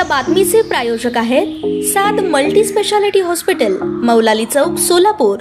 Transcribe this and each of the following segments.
या बातमीचे प्रायोजक आहेत साद मल्टी स्पेशालिटी हॉस्पिटल, मौलाली चौक, सोलापूर।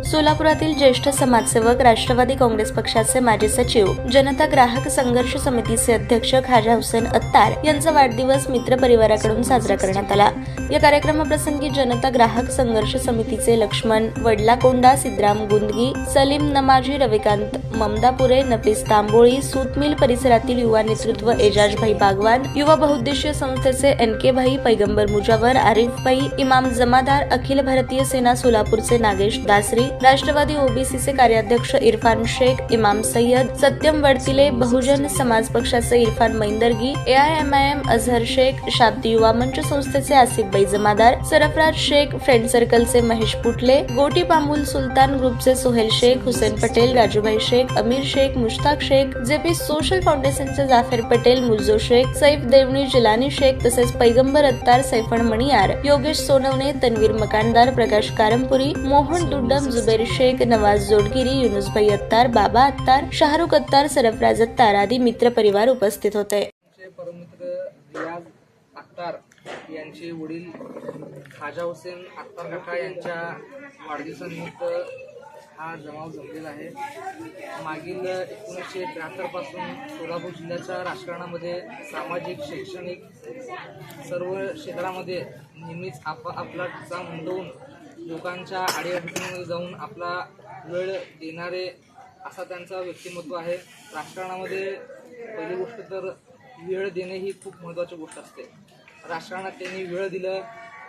सोलापुरातील ज्येष्ठ समाजसेवक, राष्ट्रवादी काँग्रेस पक्षाचे माजी सचिव, जनता ग्राहक संघर्ष समितीचे अध्यक्ष खाजा हुसेन अत्तार यांचा वाढदिवस मित्र परिवाराकडून साजरा करण्यात आला। या कार्यक्रमाप्रसंगी जनता ग्राहक संघर्ष समितीचे लक्ष्मण वडलाकोंडा, सिद्धराम गुंदगी, सलीम नमाजी, रविकांत ममदापुरे, नफीस तांबोळी, सूत मिल परिसरातील युवा नेतृत्व एजाज भाई बागवान, युवा बहुउद्देशीय संस्थेचे NK भाई, पैगंबर मुजावर, आरिफ भाई, इमाम जमादार, अखिल भारतीय सेना सोलापूरचे नागेश दासरी, राष्ट्रवादी ओबीसीचे कार्याध्यक्ष इरफान शेख, इमाम सय्यद, सत्यम वडतिले, बहुजन समाज पक्षाचे इरफान मैंदरगी, AIMIM अझहर शेख, शांती युवा मंच संस्थेचे आसिफ भाई जमादार, सरफराज शेख, फ्रेंड सर्कलचे महेश पुटले, गोटी पामुल सुलतान ग्रुपचे सोहेल शेख, हुसेन पटेल, राजूभाई शेख, अमीर शेख, मुश्ताक शेख, JP सोशल फाउंडेशनचे जाफर पटेल, मुज्जो शेख, सैफ देवणी, जिलानी शेख, तसेच पैगंबर अत्तार, सैफण मणियार, योगेश सोनवणे, तन्वीर मकानदार, प्रकाश कारमपुरी, मोहन दुड्डम, जुबेर शेख, नवाज जोडगिरी, युनुसभाई अत्तार, बाबा अत्तार, शाहरुख अत्तार, सरफराज अत्तार आदी मित्र परिवार उपस्थित होते। परममित्र रियाज अत्तार यांचे वडील खाजा हुसेन अत्तार काका यांच्या वाढदिवसानिमित्त हा जमाव जमलेला आहे। मागील 1973 पासून सोलापूर जिल्ह्याच्या राजकारणामध्ये सामाजिक, शैक्षणिक सर्व क्षेत्रामध्ये नेहमीच आपला ठसा नोंदवून लोकांच्या अडीअडचणीमध्ये जाऊन आपला वेळ देणारे असा त्यांचा व्यक्तिमत्व आहे। राजकारणामध्ये पहिली गोष्ट तर वेळ देणे ही खूप महत्त्वाची गोष्ट असते। राजकारणात त्यांनी वेळ दिलं,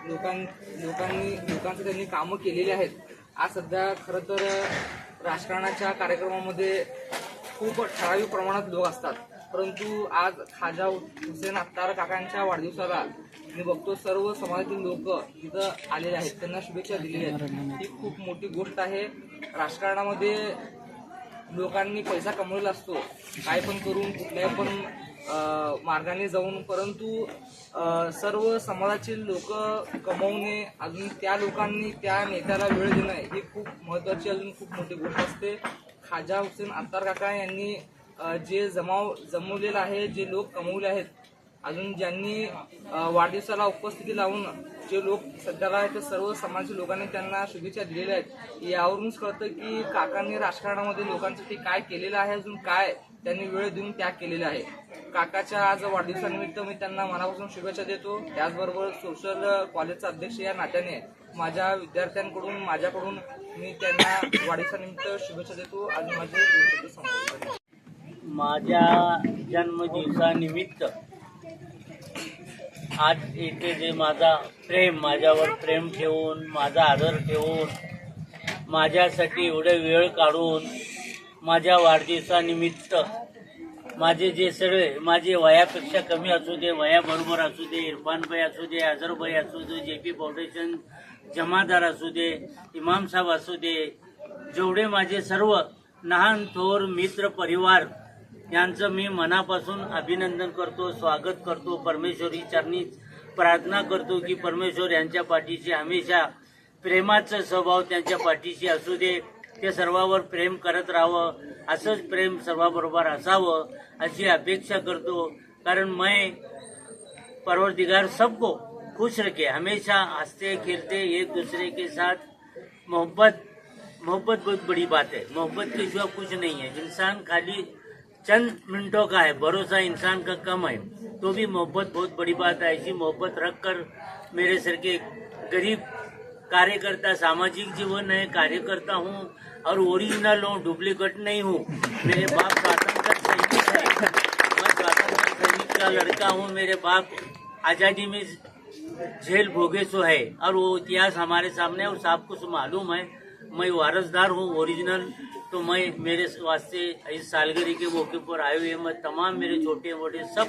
लोकांचं त्यांनी कामं केलेली आहेत। आज सध्या खरं तर राजकारणाच्या कार्यक्रमामध्ये खूप ठराविक प्रमाणात लोक असतात, परंतु आज खाजा हुसेन अत्तार काकांच्या वाढदिवसाला मी बघतो सर्व समाजातील लोक इथं आलेले आहेत, त्यांना शुभेच्छा दिलेल्या आहेत। ही खूप मोठी गोष्ट आहे। राजकारणामध्ये लोकांनी पैसा कमवलेला असतो, काय पण करून, कुठल्याही पण मार्गाने जाऊन, परंतु सर्व समाजातील लोक कमवणे, अजून त्या लोकांनी त्या नेत्याला वेळ देणं ही खूप महत्त्वाची, अजून खूप मोठी गोष्ट असते। खाजा हुसेन अत्तार काका यांनी जे जमवलेलं आहे, जे लोक कमवले आहेत, अजून ज्यांनी वाढदिवसाला उपस्थिती लावून जे लोक सध्याला आहेत, सर्व समाजाच्या लोकांनी त्यांना शुभेच्छा दिलेल्या आहेत। यावरूनच कळतं की काकांनी राजकारणामध्ये लोकांसाठी काय केलेलं आहे, अजून काय त्यांनी वेळ देऊन त्याग केलेला आहे। काकाच्या आज वाढदिवसानिमित्त मी त्यांना मनापासून शुभेच्छा देतो। त्याचबरोबर सोशल कॉलेजचा अध्यक्ष या नात्याने माझ्या विद्यार्थ्यांकडून, माझ्याकडून मी त्यांना वाढदिवसानिमित्त शुभेच्छा देतो। आज माझे माझ्या जन्मदिवसानिमित्त आज इथे जे माझ्यावर प्रेम ठेवून, माझा आदर ठेवून, माझ्यासाठी एवढे वेळ काढून, माझ्या वाढदिवसानिमित्त माझे जे सगळे, माझे वयापेक्षा कमी असू दे, वयाबरोबर असू दे, इरफान भाई असू दे, अझहर भाई असू दे, JP फाउंडेशन जमादार असू दे, इमाम साहेब असू दे, जेवढे माझे सर्व लहान थोर मित्र परिवार यांचं मी मनापासून अभिनंदन करतो, स्वागत करतो। परमेश्वरी चरणी प्रार्थना करतो की परमेश्वर यांच्या पाठीशी हमेशा प्रेमाचा स्वभाव त्यांच्या पाठीशी असू दे, ते सर्वांवर प्रेम करत राहावं, असंच प्रेम सर्वांबरोबर असावं अशी अपेक्षा करतो। कारण मैं परवरदिगार सबको खुश रखे, हमेशा हंसते खेलते एक दूसरे के साथ। मोहब्बत बहुत बड़ी बात है, मोहब्बत के सिवा कुछ नहीं है। इंसान खाली चंद मिनटों का है, भरोसा इंसान का कम है, तो भी मोहब्बत बहुत बड़ी बात है। ऐसी मोहब्बत रखकर मेरे सर के गरीब कार्यकर्ता, सामाजिक जीवन है, कार्यकर्ता हूँ और ओरिजिनल हूँ, डुप्लीकेट नहीं हूँ। मेरे बाप स्वतंत्र सैनिक है, मैं स्वतंत्र सैनिक का लड़का हूँ। मेरे बाप आज़ादी में जेल भोगे सो है और वो इतिहास हमारे सामने है और सबको मालूम है। मैं वारसदार हूँ ओरिजिनल, तो मैं मेरे वास्ते इस सालगिरह के मौके पर आए हुए मैं तमाम मेरे छोटे मोटे सब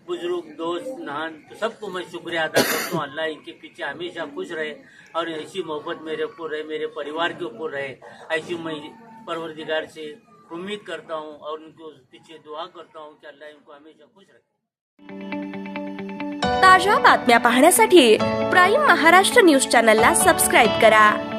बुजुर्ग, दोस्त, नहान, तो सबको मैं शुक्रिया अदा करता हूँ। अल्लाह इनके पीछे हमेशा खुश रहे और ऐसी मोहब्बत मेरे ऊपर रहे, मेरे परिवार के ऊपर रहे, ऐसी मैं परवरदिगार से उम्मीद करता हूँ और उनको पीछे दुआ करता हूँ कि अल्लाह इनको हमेशा खुश रखे। ताज्या बातम्या पाहण्यासाठी प्राईम महाराष्ट्र न्यूज चॅनलला सबस्क्राईब करा।